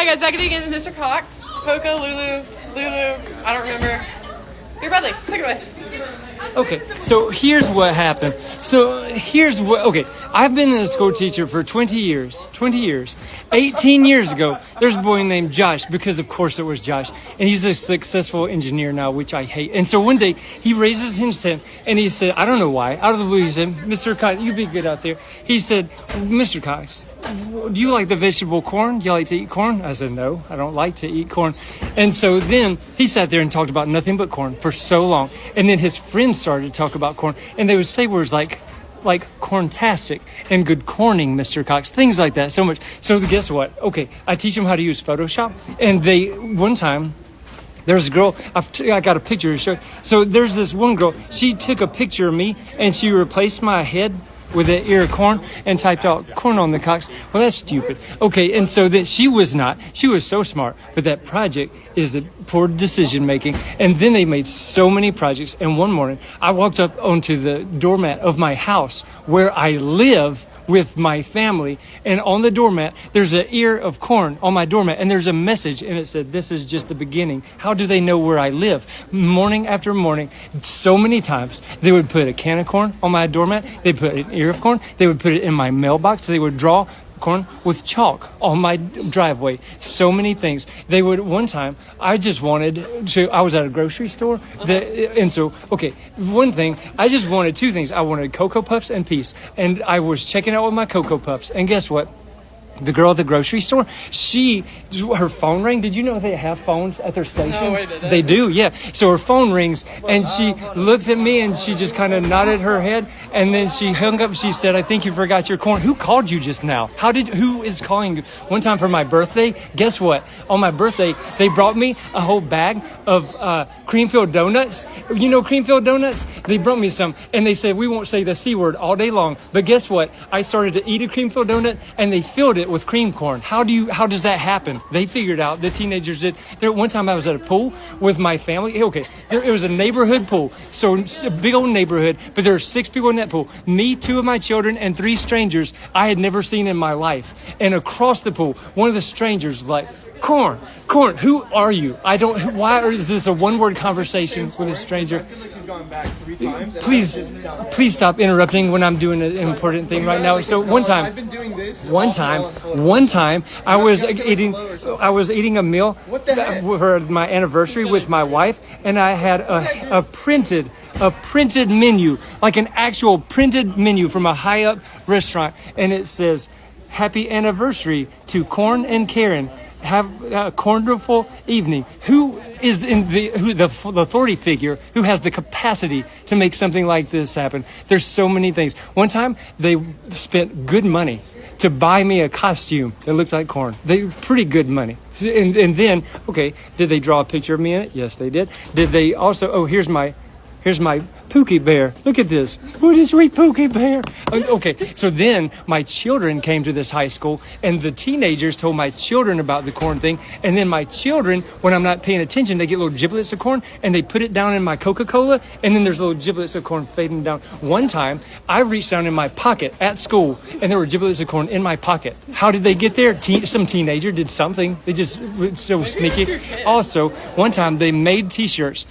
Hi guys, back again, Mr. Cox, Coco, Lulu, I don't remember. Your Bradley, take it away. Okay, so here's what happened. Okay, I've been a school teacher for 20 years. 18 years ago, there's a boy named Josh, because of course it was Josh, and he's a successful engineer now, which I hate. And so one day, he raises his hand, and he said, I don't know why, out of the blue, he said, Mr. Cox, you be good out there. He said, Mr. Cox, do you like the vegetable corn? Do you like to eat corn? I said, no, I don't like to eat corn. And so then he sat there and talked about nothing but corn for so long. And then his friends started to talk about corn, and they would say words like corntastic and good corning, Mr. Cox, things like that so much. So guess what? Okay, I teach them how to use Photoshop. And one time, there's a girl, I got a picture to show. So there's this one girl, she took a picture of me and she replaced my head with an ear of corn and typed out corn on the cocks. Well, that's stupid. Okay, and so that she was so smart, but that project is a poor decision making. And then they made so many projects. And one morning I walked up onto the doormat of my house where I live with my family, and on the doormat there's an ear of corn on my doormat, and there's a message, and it said, this is just the beginning. How do they know where I live? Morning after morning, so many times they would put a can of corn on my doormat, they put an ear of corn, they would put it in my mailbox, they would draw corn with chalk on my driveway. So many things. They would, one time, I was at a grocery store, one thing, I just wanted two things. I wanted Cocoa Puffs and peace. And I was checking out with my Cocoa Puffs, and guess what? The girl at the grocery store, her phone rang. Did you know they have phones at their stations? No, wait, they do, yeah. So her phone rings, and she looked at me, and she just kind of nodded her head, and then she hung up. She said, I think you forgot your corn. Who called you just now? Who is calling you? One time for my birthday, guess what? On my birthday, they brought me a whole bag of cream-filled donuts. You know cream-filled donuts? They brought me some, and they said, we won't say the C word all day long. But guess what? I started to eat a cream-filled donut, and they filled it with cream corn. How does that happen? They figured out, the teenagers did. One time I was at a pool with my family. Okay, it was a neighborhood pool. So a big old neighborhood, but there were 6 people in that pool. Me, 2 of my children, and 3 strangers I had never seen in my life. And across the pool, one of the strangers was like, corn, who are you? Why is this a one-word conversation with a stranger? Please stop interrupting when I'm doing an important thing right now. So one time I was eating a meal for my anniversary with my wife, and I had a printed menu, like an actual printed menu from a high-up restaurant, and it says, happy anniversary to Corn and Karen. Have a wonderful evening. Who is the authority figure who has the capacity to make something like this happen? There's so many things. One time they spent good money to buy me a costume that looked like corn. Pretty good money. And then, okay, did they draw a picture of me in it? Yes, they did. Did they also? Here's my Pookie Bear. Look at this. What is sweet Pookie Bear? Okay, so then my children came to this high school, and the teenagers told my children about the corn thing, and then my children, when I'm not paying attention, they get little giblets of corn, and they put it down in my Coca-Cola, and then there's little giblets of corn fading down. One time, I reached down in my pocket at school, and there were giblets of corn in my pocket. How did they get there? Some teenager did something. They just were so sneaky. Also, one time, they made T-shirts.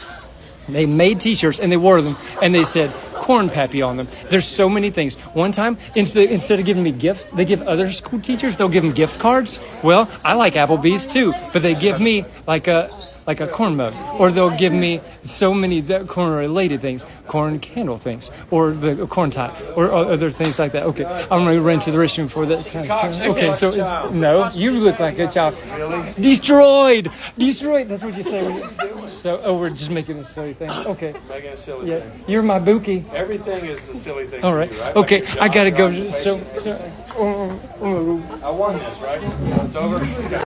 They made T-shirts and they wore them, and they said Corn Pappy on them. There's so many things. One time, instead of giving me gifts, they give other school teachers, they'll give them gift cards. Well, I like Applebee's too, but they give me like a corn mug, or they'll give me so many corn-related things, corn candle things, or the corn tie, or other things like that. Okay, I'm going to run to the restroom for that. Okay, so no, you look like a child. Really? Destroyed. That's what you say. So, we're just making a silly thing. Okay. Making a silly thing. You're my bookie. Everything is a silly thing. All right. For you, right? Okay, like I gotta go. I won this, right? It's over.